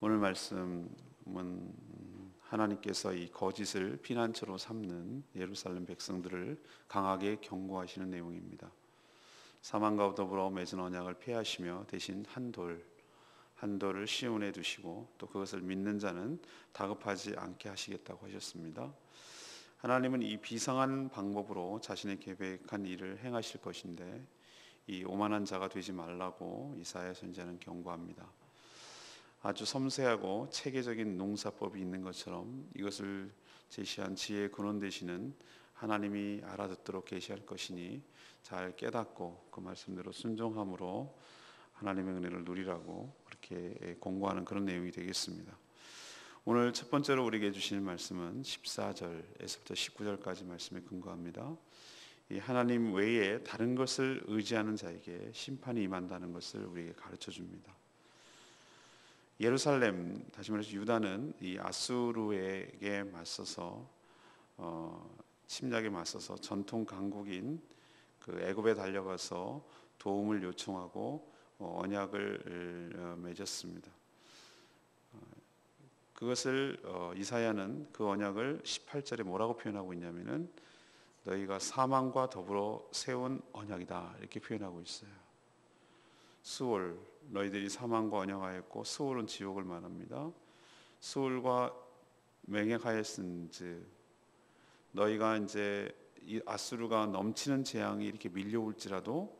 오늘 말씀은 하나님께서 이 거짓을 피난처로 삼는 예루살렘 백성들을 강하게 경고하시는 내용입니다. 사망과 더불어 맺은 언약을 폐하시며 대신 한 돌을 시온에 두시고 또 그것을 믿는 자는 다급하지 않게 하시겠다고 하셨습니다. 하나님은 이 비상한 방법으로 자신의 계획한 일을 행하실 것인데 이 오만한 자가 되지 말라고 이사야 선지자는 경고합니다. 아주 섬세하고 체계적인 농사법이 있는 것처럼 이것을 제시한 지혜의 근원 되시는 하나님이 알아듣도록 계시할 것이니 잘 깨닫고 그 말씀대로 순종함으로 하나님의 은혜를 누리라고 그렇게 공고하는 그런 내용이 되겠습니다. 오늘 첫 번째로 우리에게 주시는 말씀은 14절에서부터 19절까지 말씀에 근거합니다. 이 하나님 외에 다른 것을 의지하는 자에게 심판이 임한다는 것을 우리에게 가르쳐 줍니다. 예루살렘, 다시 말해서 유다는 이 아수르에게 맞서서 침략에 맞서서 전통 강국인 그 애굽에 달려가서 도움을 요청하고 언약을 맺었습니다. 그것을 이사야는 그 언약을 18절에 뭐라고 표현하고 있냐면은 너희가 사망과 더불어 세운 언약이다 이렇게 표현하고 있어요. 수월, 너희들이 사망과 언약하였고 수월은 지옥을 말합니다. 수월과 맹약하였은즉 너희가 이제 이 아수르가 넘치는 재앙이 이렇게 밀려올지라도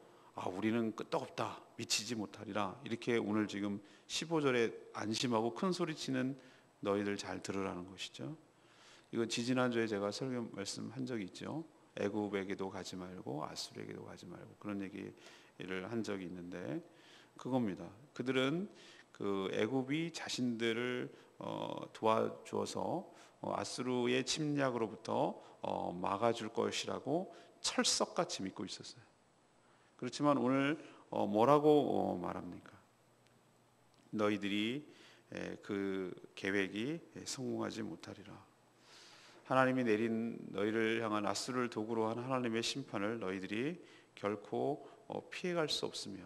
우리는 끄떡없다 미치지 못하리라 이렇게 오늘 지금 15절에 안심하고 큰 소리치는 너희들 잘 들으라는 것이죠. 이거 지지난주에 제가 설교 말씀한 적이 있죠. 애굽에게도 가지 말고 아수르에게도 가지 말고 그런 얘기를 한 적이 있는데 그겁니다. 그들은 그 애굽이 자신들을 도와주어서 아수르의 침략으로부터 막아줄 것이라고 철석같이 믿고 있었어요. 그렇지만 오늘 뭐라고 말합니까? 너희들이 그 계획이 성공하지 못하리라. 하나님이 내린 너희를 향한 아수르를 도구로 한 하나님의 심판을 너희들이 결코 피해갈 수 없으며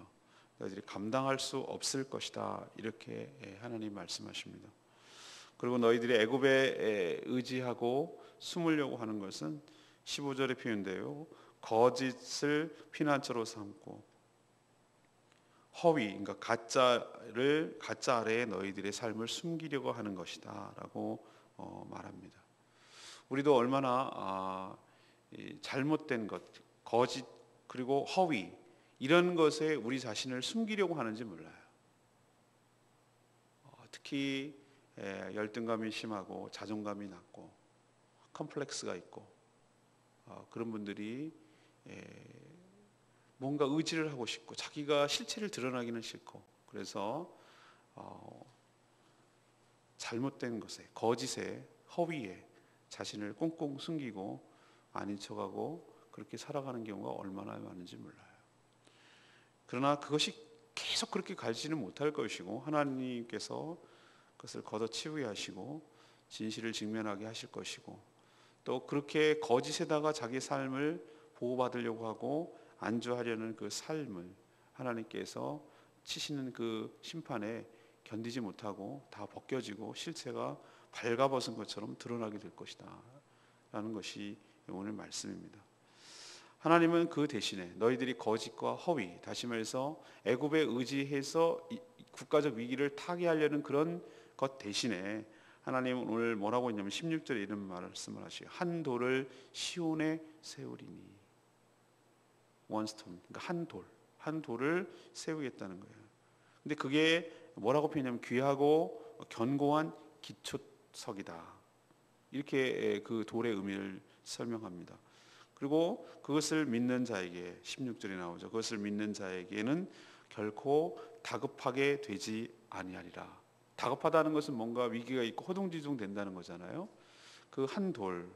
너희들이 감당할 수 없을 것이다 이렇게 하나님 말씀하십니다. 그리고 너희들이 애굽에 의지하고 숨으려고 하는 것은 15절에 표현되어 거짓을 피난처로 삼고 허위, 그러니까 가짜 아래에 너희들의 삶을 숨기려고 하는 것이다 라고 말합니다. 우리도 얼마나 잘못된 것, 거짓 그리고 허위 이런 것에 우리 자신을 숨기려고 하는지 몰라요. 특히 열등감이 심하고 자존감이 낮고 컴플렉스가 있고 그런 분들이 뭔가 의지를 하고 싶고 자기가 실체를 드러나기는 싫고 그래서 잘못된 것에 거짓에 허위에 자신을 꽁꽁 숨기고 아닌 척하고 그렇게 살아가는 경우가 얼마나 많은지 몰라요. 그러나 그것이 계속 그렇게 가지는 못할 것이고 하나님께서 그것을 걷어치우게 하시고 진실을 직면하게 하실 것이고 또 그렇게 거짓에다가 자기 삶을 보호받으려고 하고 안주하려는 그 삶을 하나님께서 치시는 그 심판에 견디지 못하고 다 벗겨지고 실체가 발가벗은 것처럼 드러나게 될 것이다 라는 것이 오늘 말씀입니다. 하나님은 그 대신에 너희들이 거짓과 허위, 다시 말해서 애굽에 의지해서 국가적 위기를 타개하려는 그런 것 대신에 하나님은 오늘 뭐라고 했냐면 16절에 이런 말씀을 하시고 한 돌을 시온에 세우리니 one stone, 그러니까 한 돌을 세우겠다는 거예요. 근데 그게 뭐라고 표현하냐면 귀하고 견고한 기초석이다 이렇게 그 돌의 의미를 설명합니다. 그리고 그것을 믿는 자에게 16절에 나오죠. 그것을 믿는 자에게는 결코 다급하게 되지 아니하리라. 다급하다는 것은 뭔가 위기가 있고 허둥지둥 된다는 거잖아요. 그 한 돌을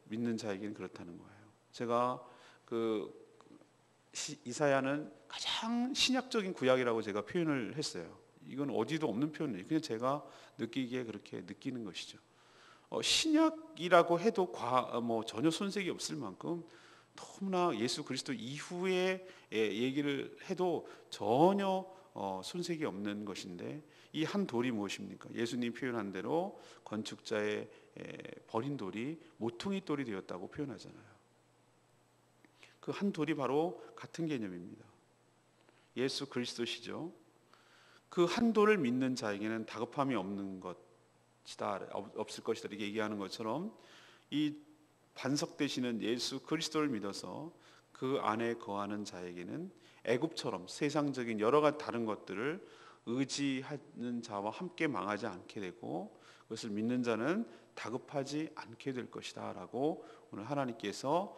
믿는 자에게는 그렇다는 거예요. 제가 그 이사야는 가장 신약적인 구약이라고 제가 표현을 했어요. 이건 어디도 없는 표현이에요. 그냥 제가 느끼기에 그렇게 느끼는 것이죠. 신약이라고 해도 전혀 손색이 없을 만큼 너무나 예수 그리스도 이후에 얘기를 해도 전혀 손색이 없는 것인데, 이 한 돌이 무엇입니까? 예수님 표현한 대로 건축자의 버린 돌이 모퉁이 돌이 되었다고 표현하잖아요. 그 한 돌이 바로 같은 개념입니다. 예수 그리스도시죠. 그 한 돌을 믿는 자에게는 다급함이 없을 것이다 이렇게 얘기하는 것처럼, 이 반석되시는 예수 그리스도를 믿어서 그 안에 거하는 자에게는 애굽처럼 세상적인 여러 가지 다른 것들을 의지하는 자와 함께 망하지 않게 되고, 그것을 믿는 자는 다급하지 않게 될 것이다 라고 오늘 하나님께서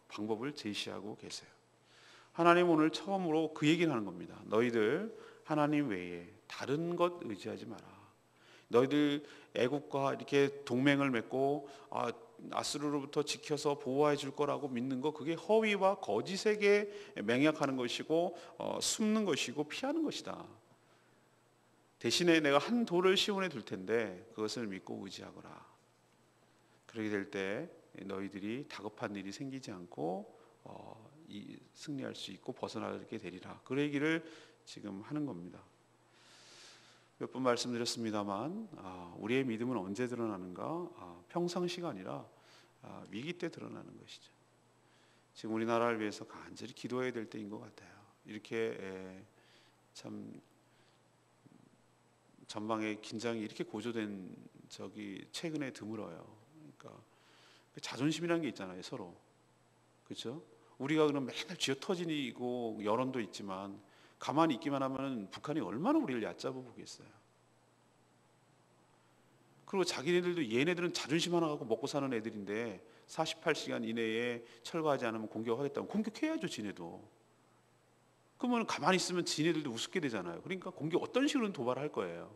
방법을 제시하고 계세요. 하나님 오늘 처음으로 그 얘기를 하는 겁니다. 너희들 하나님 외에 다른 것 의지하지 마라. 너희들 애국과 이렇게 동맹을 맺고 아수르로부터 지켜서 보호해 줄 거라고 믿는 거, 그게 허위와 거짓에게 맹약하는 것이고 숨는 것이고 피하는 것이다. 대신에 내가 한 돌을 시온에 둘 텐데 그것을 믿고 의지하거라. 그렇게 될 때 너희들이 다급한 일이 생기지 않고 승리할 수 있고 벗어나게 되리라. 그 얘기를 지금 하는 겁니다. 몇 번 말씀드렸습니다만 우리의 믿음은 언제 드러나는가? 평상시가 아니라 위기 때 드러나는 것이죠. 지금 우리나라를 위해서 간절히 기도해야 될 때인 것 같아요. 이렇게 참 전방에 긴장이 이렇게 고조된 적이 최근에 드물어요. 그러니까 자존심이라는 게 있잖아요, 서로. 그렇죠? 우리가 그럼 맨날 쥐어터지고 여론도 있지만 가만히 있기만 하면 북한이 얼마나 우리를 얕잡아 보겠어요. 그리고 자기네들도 얘네들은 자존심 하나 갖고 먹고 사는 애들인데 48시간 이내에 철거하지 않으면 공격하겠다고 공격해야죠, 지네도. 그러면 가만히 있으면 지네들도 우습게 되잖아요. 그러니까 공격 어떤 식으로는 도발할 거예요.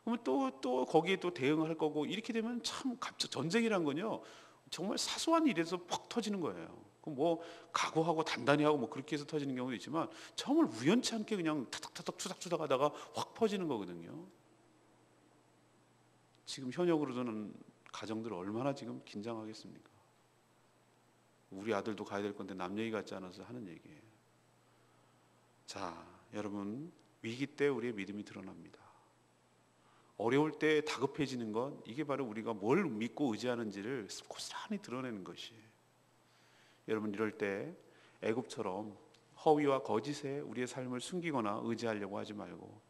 그러면 또 거기에 또 대응할 거고, 이렇게 되면 참 갑자기 전쟁이란 건요 정말 사소한 일에서 퍽 터지는 거예요. 뭐 각오하고 단단히 하고 뭐 그렇게 해서 터지는 경우도 있지만 정말 우연치 않게 그냥 타닥타닥 추닥추닥 하다가 확 퍼지는 거거든요. 지금 현역으로는 가정들 얼마나 지금 긴장하겠습니까? 우리 아들도 가야 될 건데 남 얘기 같지 않아서 하는 얘기예요. 자, 여러분, 위기 때 우리의 믿음이 드러납니다. 어려울 때 다급해지는 것, 이게 바로 우리가 뭘 믿고 의지하는지를 고스란히 드러내는 것이에요. 여러분, 이럴 때 애굽처럼 허위와 거짓에 우리의 삶을 숨기거나 의지하려고 하지 말고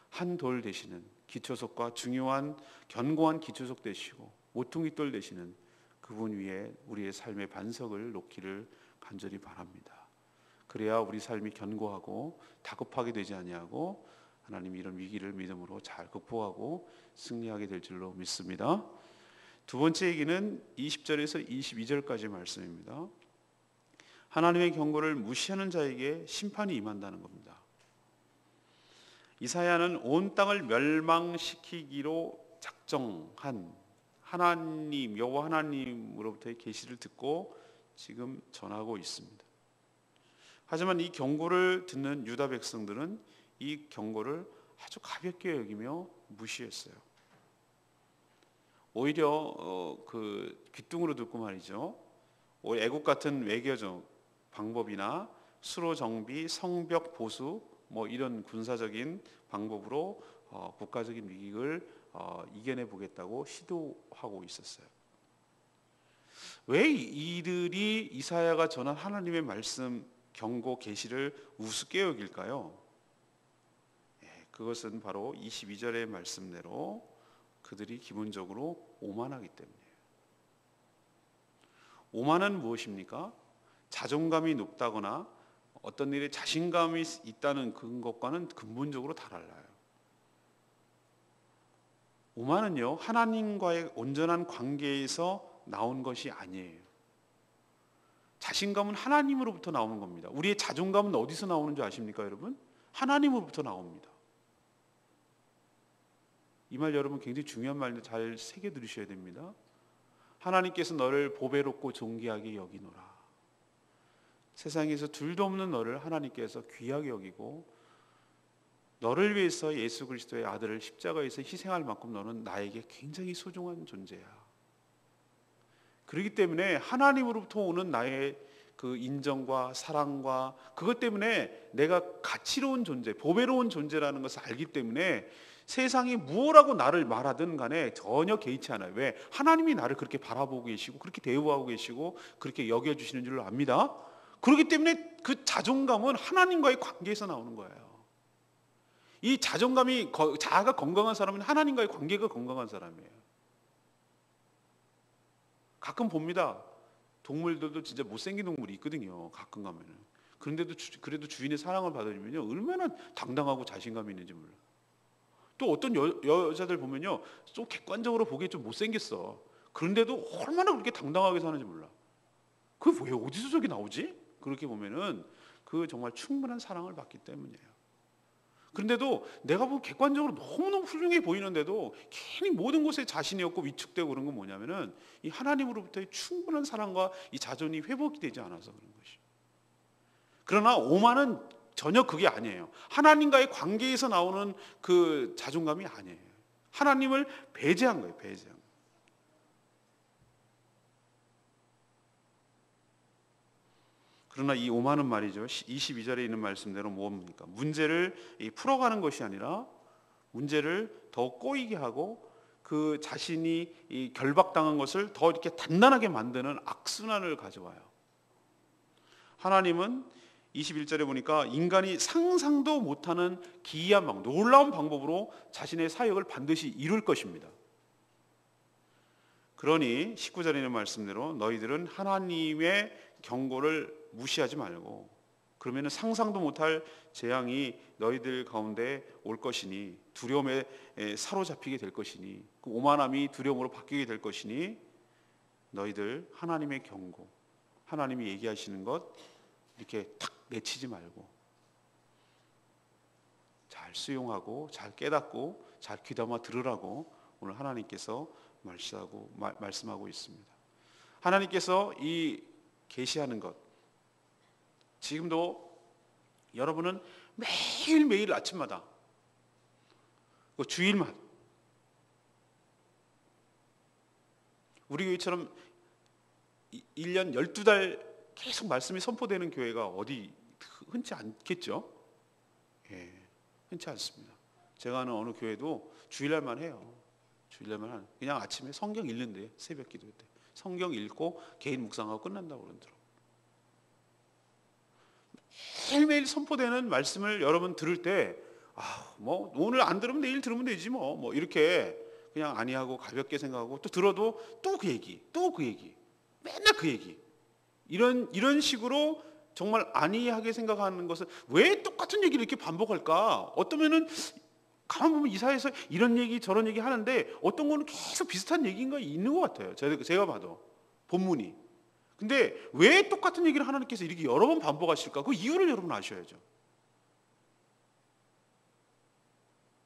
한 돌 되시는 기초석과 중요한 견고한 기초석 되시고 모퉁이돌 되시는 그분 위에 우리의 삶의 반석을 놓기를 간절히 바랍니다. 그래야 우리 삶이 견고하고 다급하게 되지 아니하고 하나님이 이런 위기를 믿음으로 잘 극복하고 승리하게 될 줄로 믿습니다. 두 번째 얘기는 20절에서 22절까지 말씀입니다. 하나님의 경고를 무시하는 자에게 심판이 임한다는 겁니다. 이사야는 온 땅을 멸망시키기로 작정한 하나님, 여호와 하나님으로부터의 계시를 듣고 지금 전하고 있습니다. 하지만 이 경고를 듣는 유다 백성들은 이 경고를 아주 가볍게 여기며 무시했어요. 오히려 그 귀뚱으로 듣고 말이죠. 애국 같은 외교적 방법이나 수로 정비, 성벽 보수 뭐 이런 군사적인 방법으로 국가적인 위기를 이겨내 보겠다고 시도하고 있었어요. 왜 이들이 이사야가 전한 하나님의 말씀, 경고, 계시를 우습게 여길까요? 그것은 바로 22절의 말씀대로 그들이 기본적으로 오만하기 때문이에요. 오만은 무엇입니까? 자존감이 높다거나 어떤 일에 자신감이 있다는 것과는 근본적으로 달라요. 오만은요, 하나님과의 온전한 관계에서 나온 것이 아니에요. 자신감은 하나님으로부터 나오는 겁니다. 우리의 자존감은 어디서 나오는 줄 아십니까, 여러분? 하나님으로부터 나옵니다. 이 말 여러분 굉장히 중요한 말인데 잘 새겨 들으셔야 됩니다. 하나님께서 너를 보배롭고 존귀하게 여기노라. 세상에서 둘도 없는 너를 하나님께서 귀하게 여기고 너를 위해서 예수 그리스도의 아들을 십자가에서 희생할 만큼 너는 나에게 굉장히 소중한 존재야. 그렇기 때문에 하나님으로부터 오는 나의 그 인정과 사랑과 그것 때문에 내가 가치로운 존재, 보배로운 존재라는 것을 알기 때문에 세상이 무엇라고 나를 말하든 간에 전혀 개의치 않아요. 왜? 하나님이 나를 그렇게 바라보고 계시고 그렇게 대우하고 계시고 그렇게 여겨주시는 줄로 압니다. 그렇기 때문에 그 자존감은 하나님과의 관계에서 나오는 거예요. 이 자존감이, 자아가 건강한 사람은 하나님과의 관계가 건강한 사람이에요. 가끔 봅니다. 동물들도 진짜 못생긴 동물이 있거든요. 가끔 가면은. 그런데도 그래도 주인의 사랑을 받으면요 얼마나 당당하고 자신감이 있는지 몰라요. 또 어떤 여자들 보면요 좀 객관적으로 보기에 좀 못생겼어. 그런데도 얼마나 그렇게 당당하게 사는지 몰라. 그게 왜 어디서 저게 나오지? 그렇게 보면은 그 정말 충분한 사랑을 받기 때문이에요. 그런데도 내가 보면 객관적으로 너무너무 훌륭해 보이는데도 괜히 모든 곳에 자신이 없고 위축되고 그런 건 뭐냐면은 이 하나님으로부터의 충분한 사랑과 이 자존이 회복이 되지 않아서 그런 것이. 그러나 오만은 전혀 그게 아니에요. 하나님과의 관계에서 나오는 그 자존감이 아니에요. 하나님을 배제한 거예요. 배제한 거예요. 그러나 이 오만은 말이죠. 22절에 있는 말씀대로 뭡니까? 문제를 풀어가는 것이 아니라 문제를 더 꼬이게 하고 그 자신이 이 결박당한 것을 더 이렇게 단단하게 만드는 악순환을 가져와요. 하나님은 21절에 보니까 인간이 상상도 못하는 기이한 방법, 놀라운 방법으로 자신의 사역을 반드시 이룰 것입니다. 그러니 19절에 있는 말씀대로 너희들은 하나님의 경고를 무시하지 말고, 그러면 상상도 못할 재앙이 너희들 가운데 올 것이니, 두려움에 사로잡히게 될 것이니, 그 오만함이 두려움으로 바뀌게 될 것이니 너희들 하나님의 경고, 하나님이 얘기하시는 것 이렇게 탁 내치지 말고 잘 수용하고 잘 깨닫고 잘 귀담아 들으라고 오늘 하나님께서 말씀하고 있습니다. 하나님께서 이 계시하는 것, 지금도 여러분은 매일매일 아침마다 그 주일마다 우리 교회처럼 1년 12달 계속 말씀이 선포되는 교회가 어디 흔치 않겠죠? 예, 흔치 않습니다. 제가 아는 어느 교회도 주일날만 해요. 주일날만 그냥 아침에 성경 읽는데, 새벽 기도 때 성경 읽고 개인 묵상하고 끝난다고 그러더라고요. 매일매일 선포되는 말씀을 여러분 들을 때 뭐 오늘 안 들으면 내일 들으면 되지 뭐 이렇게 그냥 아니하고 가볍게 생각하고, 또 들어도 또 그 얘기, 또 그 얘기, 맨날 그 얘기, 이런 식으로 정말 아니하게 생각하는 것은 왜 똑같은 얘기를 이렇게 반복할까? 어떠면은 가만 보면 이사회에서 이런 얘기 저런 얘기 하는데 어떤 거는 계속 비슷한 얘기인가 있는 것 같아요. 제가 봐도 본문이. 근데 왜 똑같은 얘기를 하나님께서 이렇게 여러 번 반복하실까? 그 이유를 여러분 아셔야죠.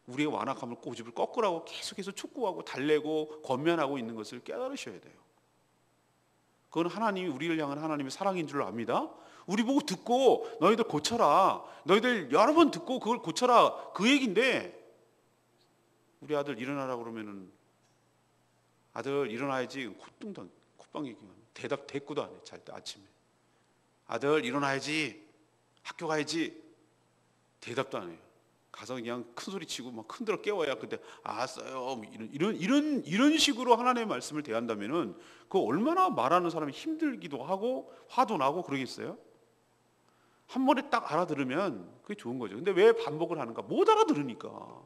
우리의 완악함을 고집을 꺾으라고 계속해서 촉구하고 달래고 권면하고 있는 것을 깨달으셔야 돼요. 그건 하나님이 우리를 향한 하나님의 사랑인 줄 압니다. 우리 보고 듣고 너희들 고쳐라, 너희들 여러 번 듣고 그걸 고쳐라, 그 얘기인데 우리 아들 일어나라 그러면은 아들 일어나야지 콧방 얘기만 대답 대꾸도 안 해. 잘 때 아침에 아들 일어나야지, 학교 가야지, 대답도 안 해요. 가서 그냥 큰 소리 치고 막 흔들어 깨워야 그때 알았어요 뭐 이런 식으로 하나님의 말씀을 대한다면은 그 얼마나 말하는 사람이 힘들기도 하고 화도 나고 그러겠어요? 한 번에 딱 알아들으면 그게 좋은 거죠. 근데 왜 반복을 하는가? 못 알아들으니까,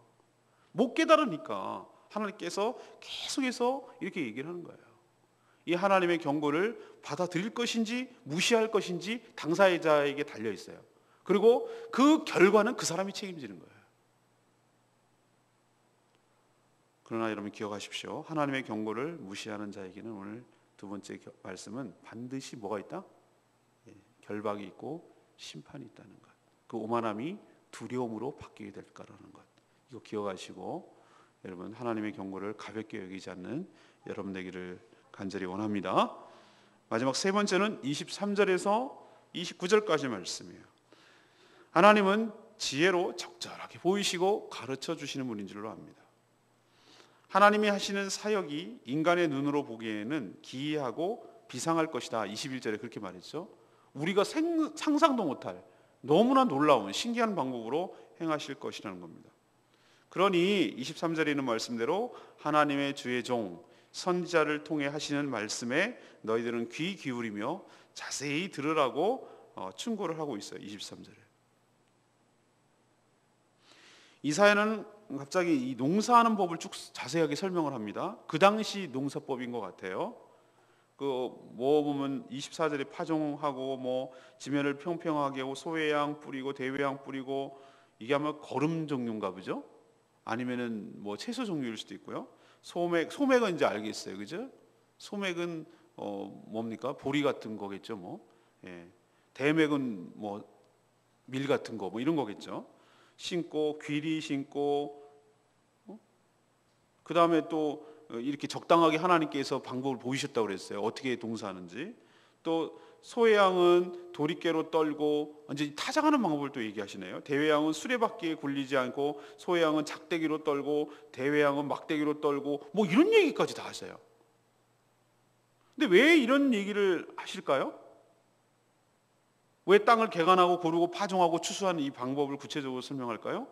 못 깨달으니까 하나님께서 계속해서 이렇게 얘기를 하는 거예요. 이 하나님의 경고를 받아들일 것인지 무시할 것인지 당사자에게 달려 있어요. 그리고 그 결과는 그 사람이 책임지는 거예요. 그러나 여러분 기억하십시오. 하나님의 경고를 무시하는 자에게는 오늘 두 번째 말씀은 반드시 뭐가 있다? 결박이 있고 심판이 있다는 것. 그 오만함이 두려움으로 바뀌게 될 거라는 것. 이거 기억하시고 여러분 하나님의 경고를 가볍게 여기지 않는 여러분 되기를 간절히 원합니다. 마지막 세 번째는 23절에서 29절까지 말씀이에요. 하나님은 지혜로 적절하게 보이시고 가르쳐 주시는 분인 줄로 압니다. 하나님이 하시는 사역이 인간의 눈으로 보기에는 기이하고 비상할 것이다. 21절에 그렇게 말했죠. 우리가 상상도 못할 너무나 놀라운 신기한 방법으로 행하실 것이라는 겁니다. 그러니 23절에 있는 말씀대로 하나님의 주의 종 선지자를 통해 하시는 말씀에 너희들은 귀 기울이며 자세히 들으라고 충고를 하고 있어요. 23절에. 이사야는 갑자기 이 농사하는 법을 쭉 자세하게 설명을 합니다. 그 당시 농사법인 것 같아요. 보면 24절에 파종하고 지면을 평평하게 하고 소외양 뿌리고 대외양 뿌리고, 이게 아마 거름 종류인가 보죠. 아니면은 채소 종류일 수도 있고요. 소맥은 이제 알겠어요, 그죠? 소맥은 뭡니까? 보리 같은 거겠죠, 예. 대맥은 밀 같은 거 이런 거겠죠. 신고 귀리 신고, 그 다음에 또 이렇게 적당하게 하나님께서 방법을 보이셨다고 그랬어요. 어떻게 동사하는지. 또 소외양은 도리깨로 떨고, 이제 타작하는 방법을 또 얘기하시네요. 대외양은 수레바퀴에 굴리지 않고, 소외양은 작대기로 떨고, 대외양은 막대기로 떨고, 이런 얘기까지 다 하세요. 근데 왜 이런 얘기를 하실까요? 왜 땅을 개간하고 고르고 파종하고 추수하는 이 방법을 구체적으로 설명할까요?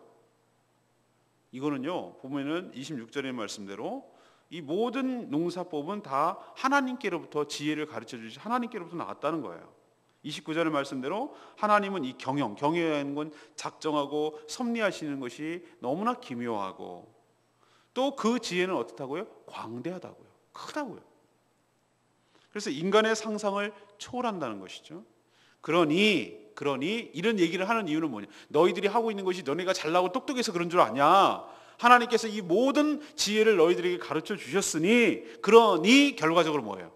이거는요, 보면은 26절의 말씀대로 이 모든 농사법은 다 하나님께로부터 지혜를 가르쳐 주시 하나님께로부터 나왔다는 거예요. 29절의 말씀대로 하나님은 이 경영하는 건 작정하고 섭리하시는 것이 너무나 기묘하고, 또 그 지혜는 어떻다고요? 광대하다고요. 크다고요. 그래서 인간의 상상을 초월한다는 것이죠. 그러니 이런 얘기를 하는 이유는 뭐냐? 너희들이 하고 있는 것이 너네가 잘나고 똑똑해서 그런 줄 아냐? 하나님께서 이 모든 지혜를 너희들에게 가르쳐 주셨으니, 그러니 결과적으로 뭐예요?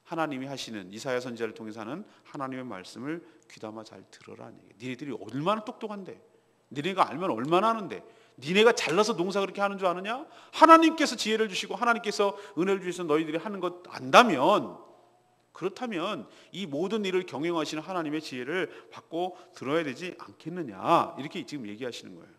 하나님이 하시는, 이사야 선지자를 통해서 하는 하나님의 말씀을 귀담아 잘 들으라는 얘기예요. 니네들이 얼마나 똑똑한데, 니네가 알면 얼마나 하는데, 니네가 잘나서 농사 그렇게 하는 줄 아느냐? 하나님께서 지혜를 주시고 하나님께서 은혜를 주셔서 너희들이 하는 것 안다면, 그렇다면 이 모든 일을 경영하시는 하나님의 지혜를 받고 들어야 되지 않겠느냐, 이렇게 지금 얘기하시는 거예요.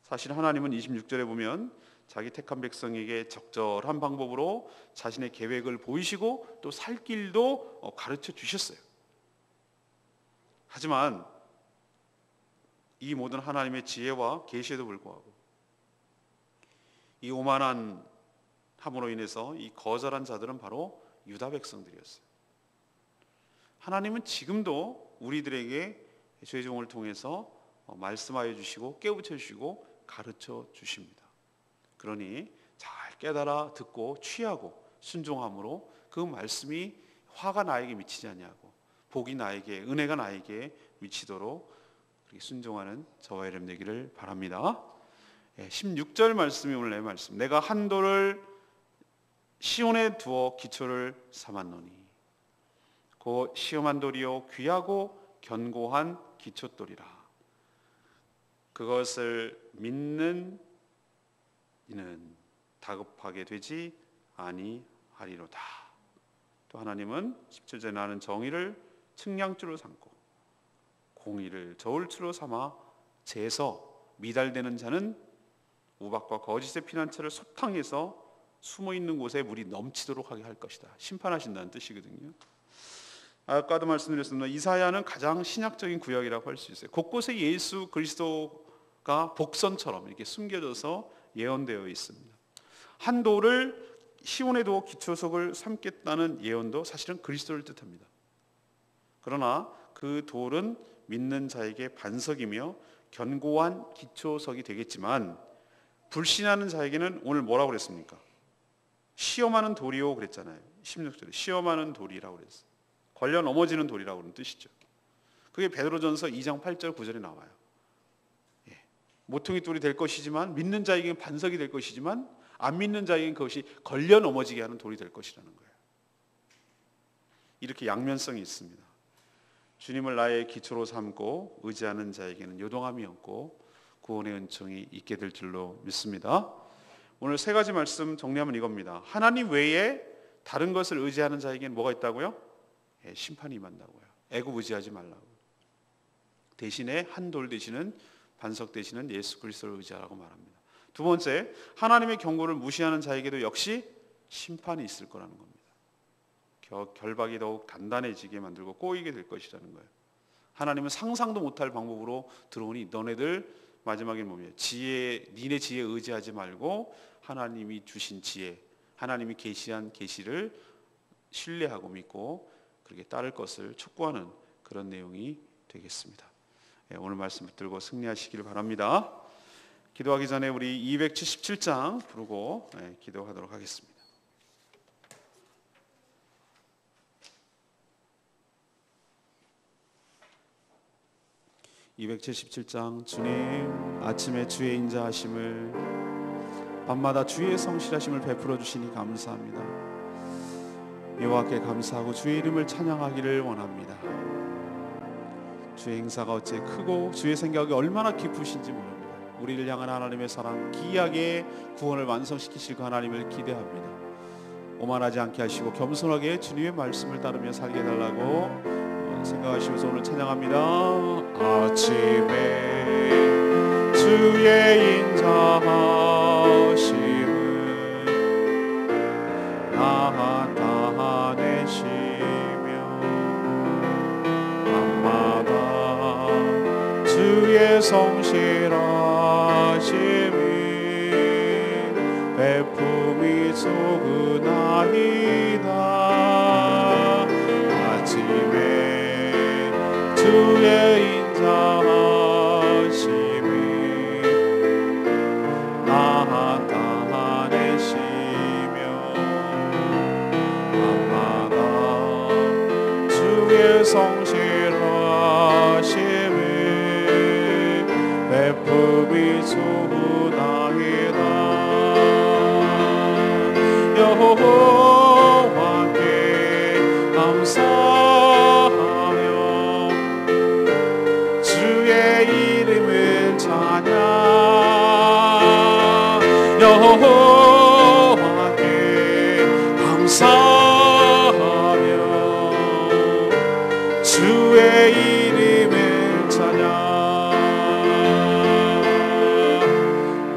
사실 하나님은 26절에 보면 자기 택한 백성에게 적절한 방법으로 자신의 계획을 보이시고 또 살 길도 가르쳐 주셨어요. 하지만 이 모든 하나님의 지혜와 계시에도 불구하고 이 오만한 함으로 인해서 이 거절한 자들은 바로 유다 백성들이었어요. 하나님은 지금도 우리들에게 죄종을 통해서 말씀하여 주시고 깨우쳐 주시고 가르쳐 주십니다. 그러니 잘 깨달아 듣고 취하고 순종함으로 그 말씀이 화가 나에게 미치지 아니하고 복이 나에게, 은혜가 나에게 미치도록 그렇게 순종하는 저와 여러분 되기를 바랍니다. 16절 말씀이 오늘 내 말씀. 내가 한 돌을 시온에 두어 기초를 삼았노니 그 시험한 돌이요 귀하고 견고한 기초돌이라. 그것을 믿는 이는 다급하게 되지 아니하리로다. 또 하나님은 17절에 나는 정의를 측량줄로 삼고 공의를 저울추로 삼아 재서 미달되는 자는 우박과 거짓의 피난처를 소탕해서 숨어있는 곳에 물이 넘치도록 하게 할 것이다. 심판하신다는 뜻이거든요. 아까도 말씀드렸습니다. 이사야는 가장 신약적인 구약이라고 할 수 있어요. 곳곳에 예수 그리스도가 복선처럼 이렇게 숨겨져서 예언되어 있습니다. 한 돌을 시온에 두어 기초석을 삼겠다는 예언도 사실은 그리스도를 뜻합니다. 그러나 그 돌은 믿는 자에게 반석이며 견고한 기초석이 되겠지만, 불신하는 자에게는 오늘 뭐라고 그랬습니까? 시험하는 돌이요 그랬잖아요. 16절에 시험하는 돌이라고 그랬어요. 걸려 넘어지는 돌이라고 하는 뜻이죠. 그게 베드로전서 2장 8절 9절에 나와요. 모퉁이 돌이 될 것이지만, 믿는 자에게는 반석이 될 것이지만 안 믿는 자에게는 그것이 걸려 넘어지게 하는 돌이 될 것이라는 거예요. 이렇게 양면성이 있습니다. 주님을 나의 기초로 삼고 의지하는 자에게는 요동함이 없고 구원의 은총이 있게 될 줄로 믿습니다. 오늘 세 가지 말씀 정리하면 이겁니다. 하나님 외에 다른 것을 의지하는 자에게는 뭐가 있다고요? 심판이 임한다고요. 애굽 의지하지 말라고. 대신에 한 돌 대신은, 반석 대신은 예수 그리스도를 의지하라고 말합니다. 두 번째, 하나님의 경고를 무시하는 자에게도 역시 심판이 있을 거라는 겁니다. 결박이 더욱 단단해지게 만들고 꼬이게 될 것이라는 거예요. 하나님은 상상도 못할 방법으로 들어오니 너네들 마지막에 뭐예요? 니네 지혜에 의지하지 말고 하나님이 주신 지혜, 하나님이 계시한 계시를 신뢰하고 믿고 그렇게 따를 것을 촉구하는 그런 내용이 되겠습니다. 오늘 말씀 붙들고 승리하시기를 바랍니다. 기도하기 전에 우리 277장 부르고 기도하도록 하겠습니다. 277장. 주님, 아침에 주의 인자하심을, 밤마다 주의 성실하심을 베풀어 주시니 감사합니다. 여호와께 감사하고 주의 이름을 찬양하기를 원합니다. 주의 행사가 어째 크고 주의 생각이 얼마나 깊으신지 모릅니다. 우리를 향한 하나님의 사랑, 기이하게 구원을 완성시키실 그 하나님을 기대합니다. 오만하지 않게 하시고 겸손하게 주님의 말씀을 따르며 살게 해달라고 생각하시면서 오늘 찬양합니다. 아침에 주의 인자하심을 나타내시며 밤마다 주의 성실하심이 베품이 소근하이다. 아침에 주의 인자하심이 나타내시며 밤마다 주의 성실하심이 베품이 소나이다. 여호와께 감사하며 주의 이름을 찬양. 여호와께 감사하며 주의 이름을 찬양.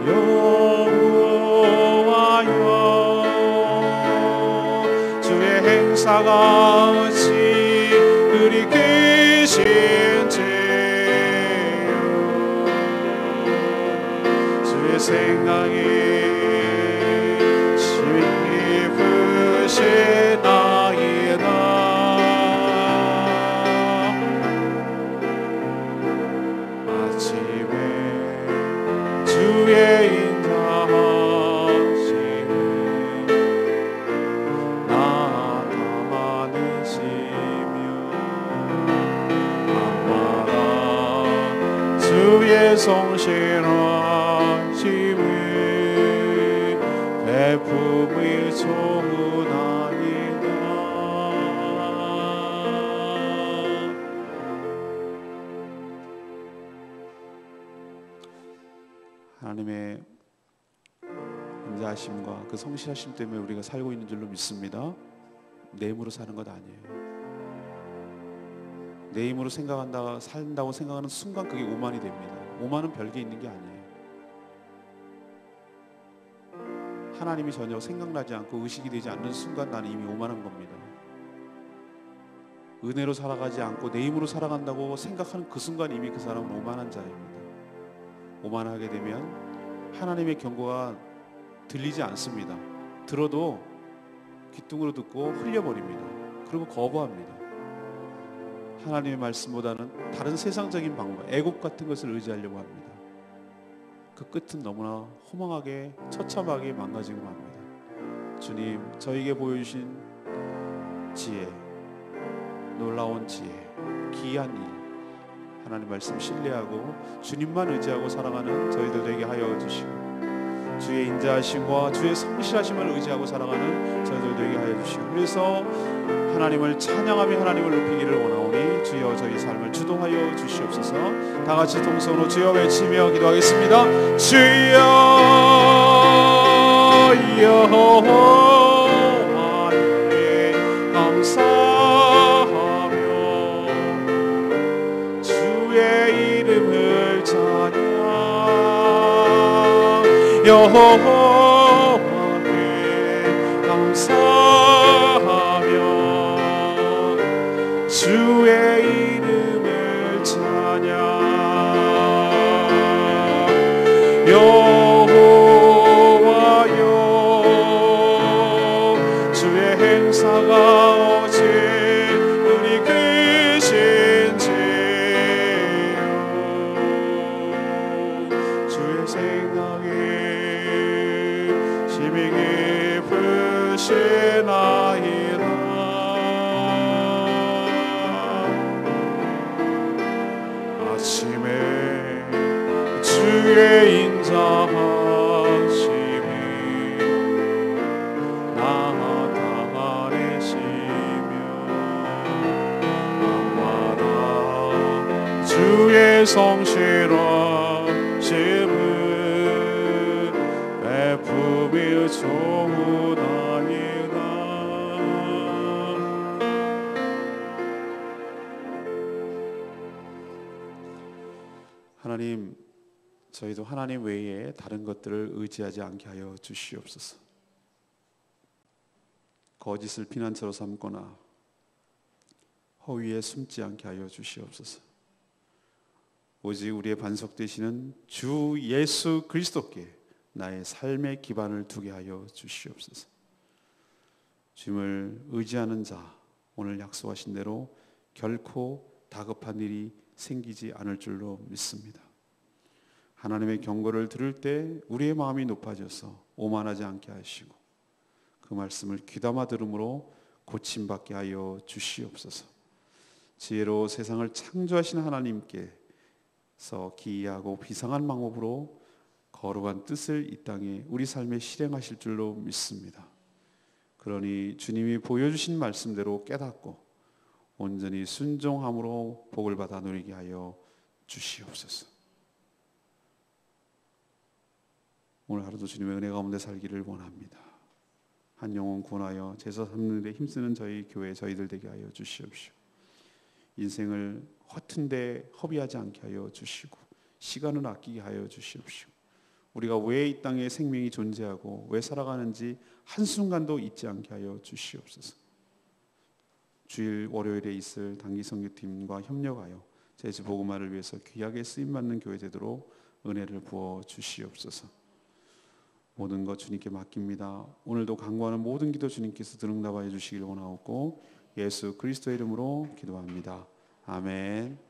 여호와여, 주의 행사가 어찌 그리 크신지 주의 생각이 깊으시나이다. 아침에 주의 인자하심을 나타내시며 밤마다 주의 성실하심을 베품이 소문하이다. 하나님의 인자하심과 그 성실하심 때문에 우리가 살고 있는 줄로 믿습니다. 내 힘으로 사는 것 아니에요. 내 힘으로 산다고 생각하는 순간 그게 오만이 됩니다. 오만은 별게 있는 게 아니에요. 하나님이 전혀 생각나지 않고 의식이 되지 않는 순간 나는 이미 오만한 겁니다. 은혜로 살아가지 않고 내 힘으로 살아간다고 생각하는 그 순간 이미 그 사람은 오만한 자입니다. 오만하게 되면 하나님의 경고가 들리지 않습니다. 들어도 귀뚱으로 듣고 흘려버립니다. 그리고 거부합니다. 하나님의 말씀보다는 다른 세상적인 방법, 애국 같은 것을 의지하려고 합니다. 그 끝은 너무나 허망하게 처참하게 망가지고 맙니다. 주님, 저에게 보여주신 지혜, 놀라운 지혜, 귀한 일, 하나님 말씀 신뢰하고 주님만 의지하고 살아가는 저희들 되게 하여 주시고, 주의 인자하심과 주의 성실하심을 의지하고 살아가는 저희들 되게 하여 주시고, 그래서 하나님을 찬양하며 하나님을 높이기를 원하오니 주여 저희 삶을 주동하여 주시옵소서. 다 같이 동성으로 주여 외치며 기도하겠습니다. 주여 여호와께 감사하며 주의 이름을 찬양. 여호와께 감사하며 주의 생각이 심히 깊으시나이다. 아침에 주의 인자하심이 나타내시며 밤마다 주의 성실하심을 베푸며 좋으나이다. 하나님, 저희도 하나님 외에 다른 것들을 의지하지 않게 하여 주시옵소서. 거짓을 피난처로 삼거나 허위에 숨지 않게 하여 주시옵소서. 오직 우리의 반석 되시는 주 예수 그리스도께 나의 삶의 기반을 두게 하여 주시옵소서. 주님을 의지하는 자, 오늘 약속하신 대로 결코 다급한 일이 생기지 않을 줄로 믿습니다. 하나님의 경고를 들을 때 우리의 마음이 높아져서 오만하지 않게 하시고 그 말씀을 귀담아 들음으로 고침받게 하여 주시옵소서. 지혜로 세상을 창조하신 하나님께서 기이하고 비상한 방법으로 거룩한 뜻을 이 땅에 우리 삶에 실행하실 줄로 믿습니다. 그러니 주님이 보여주신 말씀대로 깨닫고 온전히 순종함으로 복을 받아 누리게 하여 주시옵소서. 오늘 하루도 주님의 은혜 가운데 살기를 원합니다. 한 영혼 구원하여 제사 삼는 데 힘쓰는 저희 교회 저희들 되게 하여 주시옵시오. 인생을 허튼데 허비하지 않게 하여 주시고 시간을 아끼게 하여 주시옵시오. 우리가 왜 이 땅에 생명이 존재하고 왜 살아가는지 한순간도 잊지 않게 하여 주시옵소서. 주일 월요일에 있을 단기 선교팀과 협력하여 제주 복음화를 위해서 귀하게 쓰임받는 교회 되도록 은혜를 부어 주시옵소서. 모든 것 주님께 맡깁니다. 오늘도 간구하는 모든 기도 주님께서 들응답하여 주시길 원하옵고 예수 그리스도의 이름으로 기도합니다. 아멘.